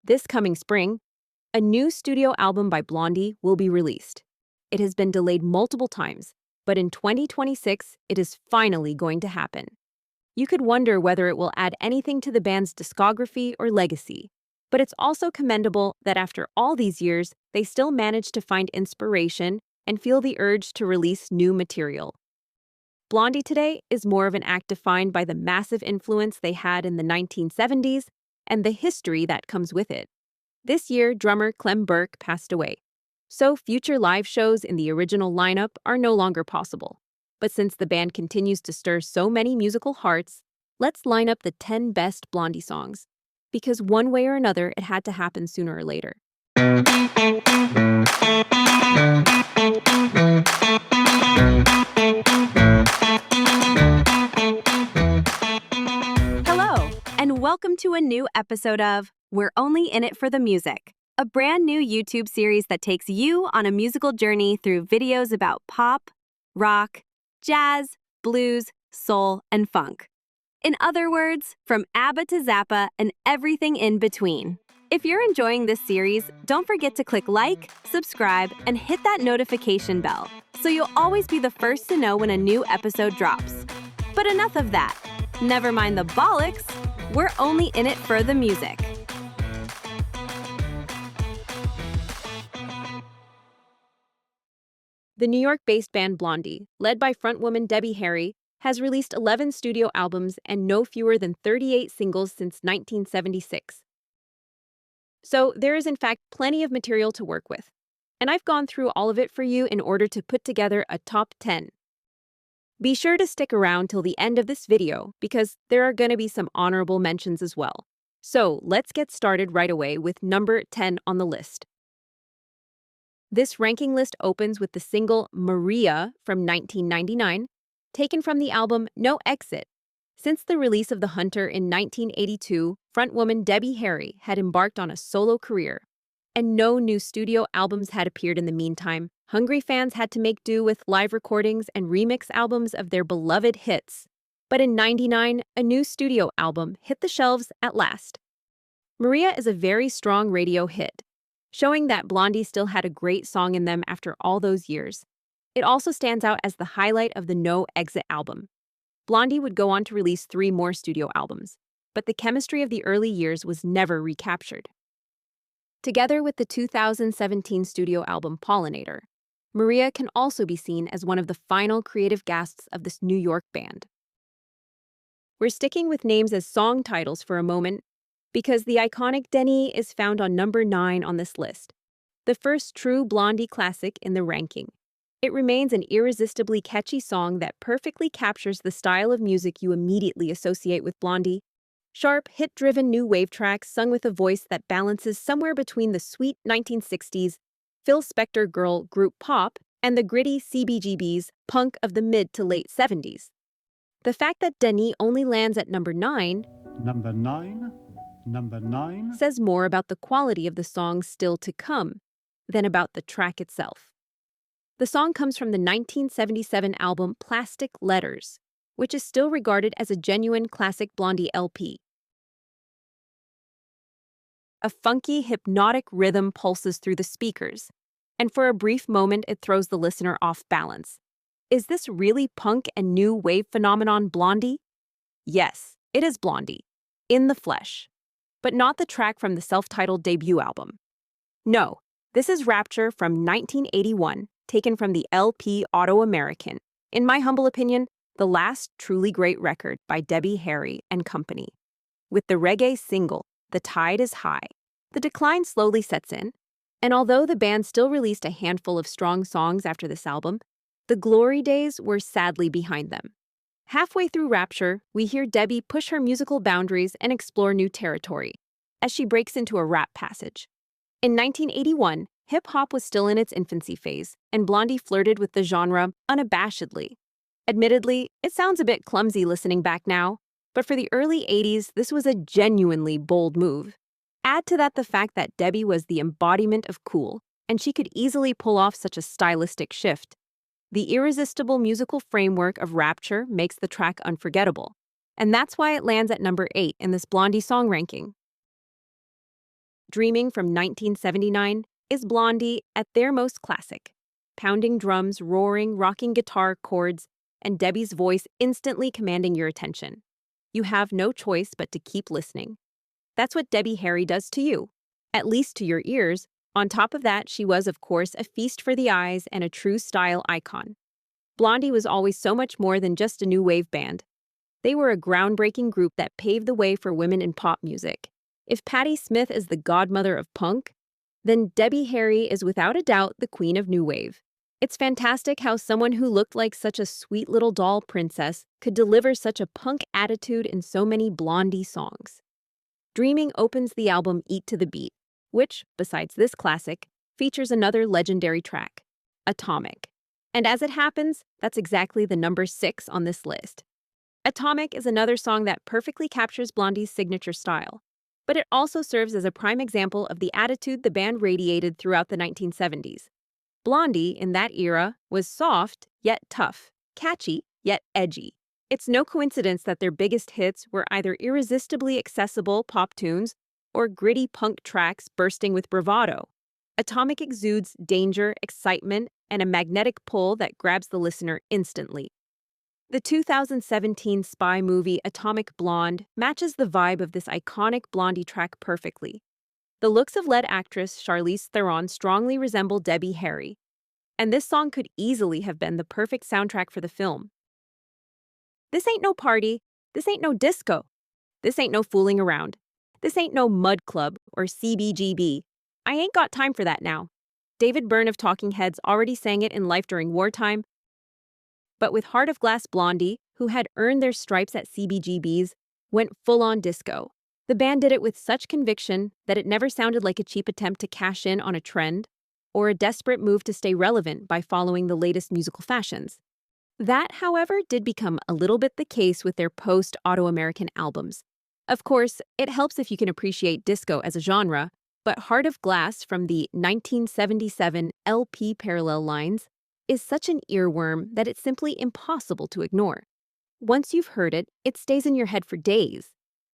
This coming spring, a new studio album by Blondie will be released. It has been delayed multiple times, but in 2026, it is finally going to happen. You could wonder whether it will add anything to the band's discography or legacy, but it's also commendable that after all these years, they still managed to find inspiration and feel the urge to release new material. Blondie today is more of an act defined by the massive influence they had in the 1970s and the history that comes with it. This year, drummer Clem Burke passed away, so future live shows in the original lineup are no longer possible. But since the band continues to stir so many musical hearts, let's line up the 10 best Blondie songs, because one way or another it had to happen sooner or later. Hello, and welcome to a new episode of We're Only in It for the Music, a brand new YouTube series that takes you on a musical journey through videos about pop, rock, jazz, blues, soul, and funk. In other words, from ABBA to Zappa and everything in between. If you're enjoying this series, don't forget to click like, subscribe, and hit that notification bell so you'll always be the first to know when a new episode drops. But enough of that. Never mind the bollocks. We're only in it for the music. The New York-based band Blondie, led by frontwoman Debbie Harry, has released 11 studio albums and no fewer than 38 singles since 1976. So there is in fact plenty of material to work with, and I've gone through all of it for you in order to put together a top 10. Be sure to stick around till the end of this video because there are going to be some honorable mentions as well. So let's get started right away with number 10 on the list. This ranking list opens with the single Maria from 1999, taken from the album No Exit. Since the release of The Hunter in 1982, frontwoman Debbie Harry had embarked on a solo career, and no new studio albums had appeared in the meantime. Hungry fans had to make do with live recordings and remix albums of their beloved hits. But in '99, a new studio album hit the shelves at last. Maria is a very strong radio hit, showing that Blondie still had a great song in them after all those years. It also stands out as the highlight of the No Exit album. Blondie would go on to release 3 more studio albums, but the chemistry of the early years was never recaptured. Together with the 2017 studio album Pollinator, Maria can also be seen as one of the final creative gasps of this New York band. We're sticking with names as song titles for a moment because the iconic Denis is found on number 9 on this list, the first true Blondie classic in the ranking. It remains an irresistibly catchy song that perfectly captures the style of music you immediately associate with Blondie. Sharp, hit-driven new wave tracks sung with a voice that balances somewhere between the sweet 1960s Phil Spector girl group pop and the gritty CBGB's punk of the mid to late 70s. The fact that Denis only lands at number 9 says more about the quality of the song still to come than about the track itself. The song comes from the 1977 album Plastic Letters, which is still regarded as a genuine classic Blondie LP. A funky, hypnotic rhythm pulses through the speakers, and for a brief moment it throws the listener off balance. Is this really punk and new wave phenomenon Blondie? Yes, it is Blondie, in the flesh, but not the track from the self-titled debut album. No, this is Rapture from 1981, taken from the LP Auto-American. In my humble opinion, the last truly great record by Debbie Harry and company. With the reggae single, The Tide is High, the decline slowly sets in, and although the band still released a handful of strong songs after this album, the glory days were sadly behind them. Halfway through Rapture, we hear Debbie push her musical boundaries and explore new territory, as she breaks into a rap passage. In 1981, hip-hop was still in its infancy phase, and Blondie flirted with the genre unabashedly. Admittedly, it sounds a bit clumsy listening back now, but for the early 80s, this was a genuinely bold move. Add to that the fact that Debbie was the embodiment of cool, and she could easily pull off such a stylistic shift. The irresistible musical framework of Rapture makes the track unforgettable, and that's why it lands at number 8 in this Blondie song ranking. Dreaming from 1979 is Blondie at their most classic. Pounding drums, roaring, rocking guitar chords, and Debbie's voice instantly commanding your attention. You have no choice but to keep listening. That's what Debbie Harry does to you, at least to your ears. On top of that, she was, of course, a feast for the eyes and a true style icon. Blondie was always so much more than just a new wave band. They were a groundbreaking group that paved the way for women in pop music. If Patti Smith is the godmother of punk, then Debbie Harry is without a doubt the queen of new wave. It's fantastic how someone who looked like such a sweet little doll princess could deliver such a punk attitude in so many Blondie songs. Dreaming opens the album Eat to the Beat, which, besides this classic, features another legendary track, Atomic. And as it happens, that's exactly the number 6 on this list. Atomic is another song that perfectly captures Blondie's signature style, but it also serves as a prime example of the attitude the band radiated throughout the 1970s. Blondie, in that era, was soft, yet tough, catchy, yet edgy. It's no coincidence that their biggest hits were either irresistibly accessible pop tunes or gritty punk tracks bursting with bravado. Atomic exudes danger, excitement, and a magnetic pull that grabs the listener instantly. The 2017 spy movie Atomic Blonde matches the vibe of this iconic Blondie track perfectly. The looks of lead actress Charlize Theron strongly resemble Debbie Harry, and this song could easily have been the perfect soundtrack for the film. This ain't no party, this ain't no disco, this ain't no fooling around, this ain't no mud club or CBGB. I ain't got time for that now. David Byrne of Talking Heads already sang it in Life During Wartime, but with Heart of Glass Blondie, who had earned their stripes at CBGBs, went full-on disco. The band did it with such conviction that it never sounded like a cheap attempt to cash in on a trend or a desperate move to stay relevant by following the latest musical fashions. That, however, did become a little bit the case with their post-Auto-American albums. Of course, it helps if you can appreciate disco as a genre, but Heart of Glass from the 1977 LP Parallel Lines is such an earworm that it's simply impossible to ignore. Once you've heard it, it stays in your head for days.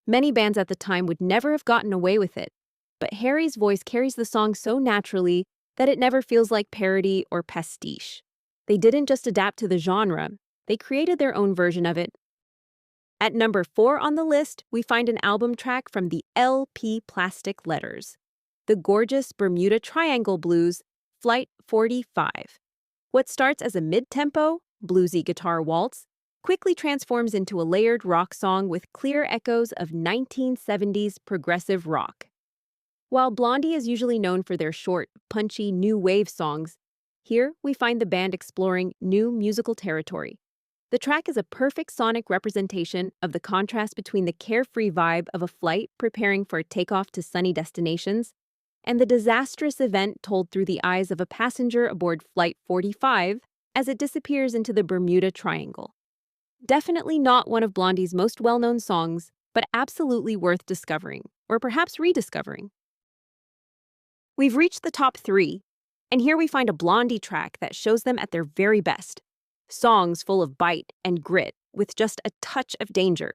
Many bands at the time would never have gotten away with it, but Harry's voice carries the song so naturally that it never feels like parody or pastiche. They didn't just adapt to the genre, they created their own version of it. At number 4 on the list, we find an album track from the LP Plastic Letters, the gorgeous Bermuda Triangle Blues, Flight 45. What starts as a mid-tempo, bluesy guitar waltz quickly transforms into a layered rock song with clear echoes of 1970s progressive rock. While Blondie is usually known for their short, punchy new wave songs, here we find the band exploring new musical territory. The track is a perfect sonic representation of the contrast between the carefree vibe of a flight preparing for a takeoff to sunny destinations and the disastrous event told through the eyes of a passenger aboard Flight 45 as it disappears into the Bermuda Triangle. Definitely not one of Blondie's most well-known songs, but absolutely worth discovering, or perhaps rediscovering. We've reached the top 3, and here we find a Blondie track that shows them at their very best. Songs full of bite and grit, with just a touch of danger.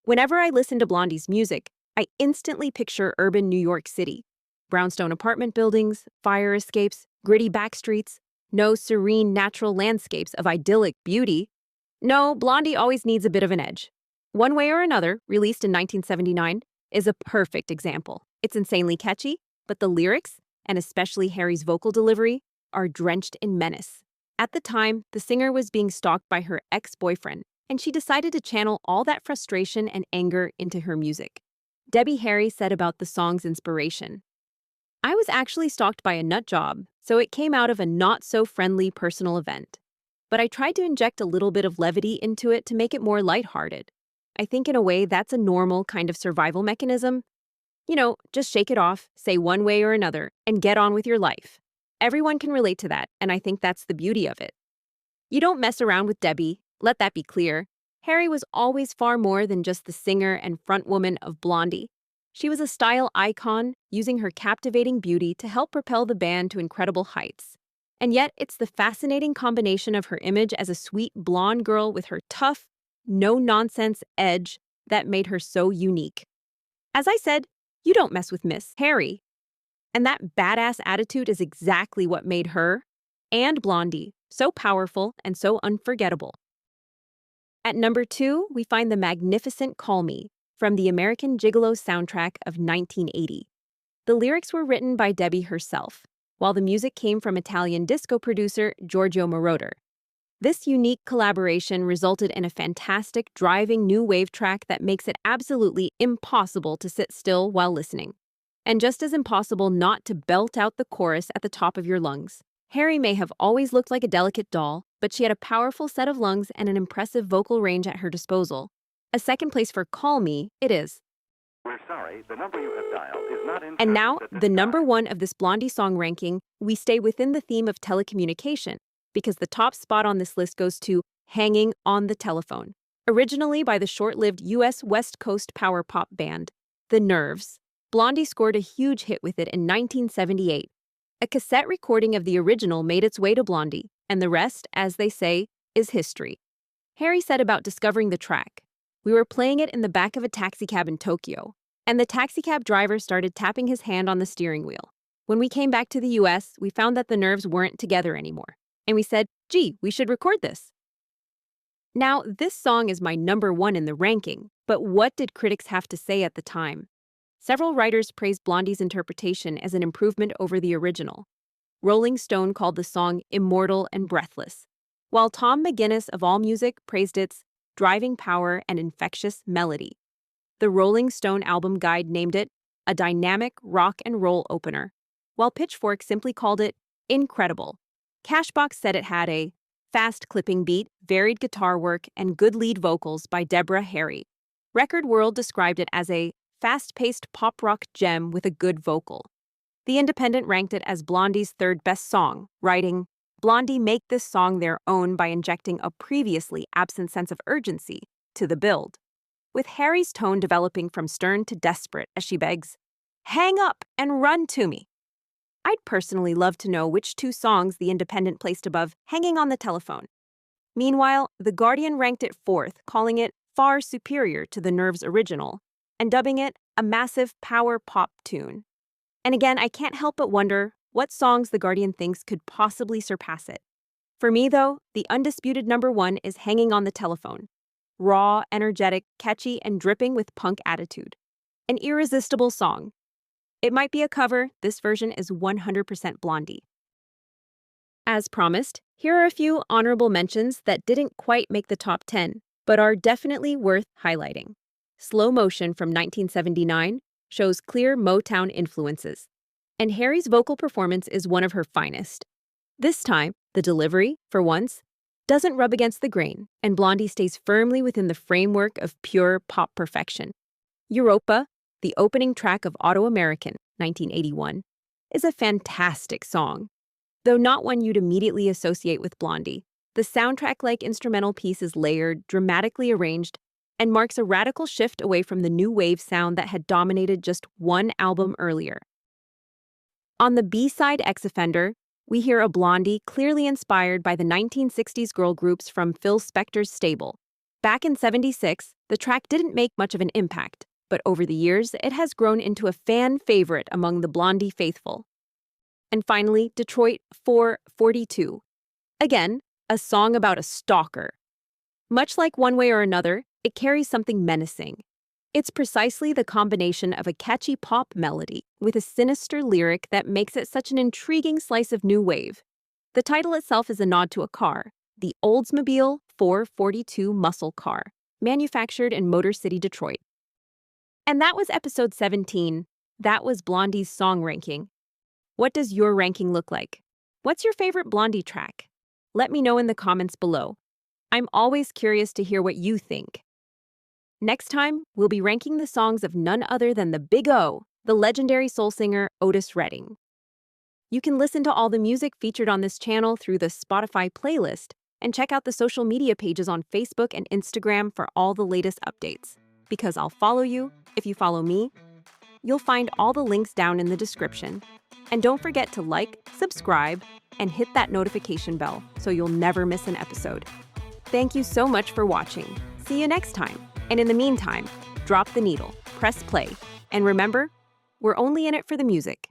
Whenever I listen to Blondie's music, I instantly picture urban New York City. Brownstone apartment buildings, fire escapes, gritty backstreets, no serene natural landscapes of idyllic beauty. No, Blondie always needs a bit of an edge. One Way or Another, released in 1979, is a perfect example. It's insanely catchy, but the lyrics, and especially Harry's vocal delivery, are drenched in menace. At the time, the singer was being stalked by her ex-boyfriend, and she decided to channel all that frustration and anger into her music. Debbie Harry said about the song's inspiration, "I was actually stalked by a nut job, so it came out of a not-so-friendly personal event. But I tried to inject a little bit of levity into it to make it more lighthearted. I think in a way that's a normal kind of survival mechanism. You know, just shake it off, say one way or another, and get on with your life. Everyone can relate to that, and I think that's the beauty of it. You don't mess around with Debbie, let that be clear. Harry was always far more than just the singer and frontwoman of Blondie. She was a style icon, using her captivating beauty to help propel the band to incredible heights. And yet, it's the fascinating combination of her image as a sweet blonde girl with her tough, no-nonsense edge that made her so unique. As I said, you don't mess with Miss Harry. And that badass attitude is exactly what made her and Blondie so powerful and so unforgettable. At number 2, we find the magnificent Call Me from the American Gigolo soundtrack of 1980. The lyrics were written by Debbie herself, while the music came from Italian disco producer Giorgio Moroder. This unique collaboration resulted in a fantastic driving new wave track that makes it absolutely impossible to sit still while listening. And just as impossible not to belt out the chorus at the top of your lungs. Harry may have always looked like a delicate doll, but she had a powerful set of lungs and an impressive vocal range at her disposal. A second place for Call Me, it is. We're sorry, the number you have dialed is not in. And now, the number 1 of this Blondie song ranking, we stay within the theme of telecommunication, because the top spot on this list goes to Hanging on the Telephone, originally by the short-lived U.S. West Coast power pop band, The Nerves. Blondie scored a huge hit with it in 1978. A cassette recording of the original made its way to Blondie, and the rest, as they say, is history. Harry said about discovering the track, "We were playing it in the back of a taxicab in Tokyo, and the taxicab driver started tapping his hand on the steering wheel. When we came back to the US, we found that the Nerves weren't together anymore, and we said, gee, we should record this." Now, this song is my number 1 in the ranking, but what did critics have to say at the time? Several writers praised Blondie's interpretation as an improvement over the original. Rolling Stone called the song immortal and breathless, while Tom McGuinness of AllMusic praised its driving power and infectious melody. The Rolling Stone album guide named it a dynamic rock and roll opener, while Pitchfork simply called it incredible. Cashbox said it had a fast clipping beat, varied guitar work, and good lead vocals by Deborah Harry. Record World described it as a fast-paced pop rock gem with a good vocal. The Independent ranked it as Blondie's 3rd best song, writing, "Blondie make this song their own by injecting a previously absent sense of urgency to the build, with Harry's tone developing from stern to desperate as she begs, 'Hang up and run to me.'" I'd personally love to know which 2 songs The Independent placed above Hanging on the Telephone. Meanwhile, The Guardian ranked it 4th, calling it far superior to the Nerves original, and dubbing it a massive power pop tune. And again, I can't help but wonder what songs The Guardian thinks could possibly surpass it. For me, though, the undisputed number 1 is Hanging on the Telephone. Raw, energetic, catchy, and dripping with punk attitude. An irresistible song. It might be a cover, this version is 100% Blondie. As promised, here are a few honorable mentions that didn't quite make the top 10, but are definitely worth highlighting. Slow Motion from 1979 shows clear Motown influences, and Harry's vocal performance is one of her finest. This time, the delivery, for once, doesn't rub against the grain, and Blondie stays firmly within the framework of pure pop perfection. Europa, the opening track of Auto-American, 1981, is a fantastic song. Though not one you'd immediately associate with Blondie, the soundtrack-like instrumental piece is layered, dramatically arranged, and marks a radical shift away from the new wave sound that had dominated just one album earlier. On the B-side X-Offender, we hear a Blondie clearly inspired by the 1960s girl groups from Phil Spector's stable. Back in '76, the track didn't make much of an impact, but over the years, it has grown into a fan favorite among the Blondie faithful. And finally, Detroit 442. Again, a song about a stalker. Much like One Way or Another, it carries something menacing. It's precisely the combination of a catchy pop melody with a sinister lyric that makes it such an intriguing slice of new wave. The title itself is a nod to a car, the Oldsmobile 442 muscle car, manufactured in Motor City, Detroit. And that was episode 17. That was Blondie's song ranking. What does your ranking look like? What's your favorite Blondie track? Let me know in the comments below. I'm always curious to hear what you think. Next time, we'll be ranking the songs of none other than the Big O, the legendary soul singer Otis Redding. You can listen to all the music featured on this channel through the Spotify playlist and check out the social media pages on Facebook and Instagram for all the latest updates. Because I'll follow you if you follow me. You'll find all the links down in the description. And don't forget to like, subscribe, and hit that notification bell so you'll never miss an episode. Thank you so much for watching. See you next time. And in the meantime, drop the needle, press play, and remember, we're only in it for the music.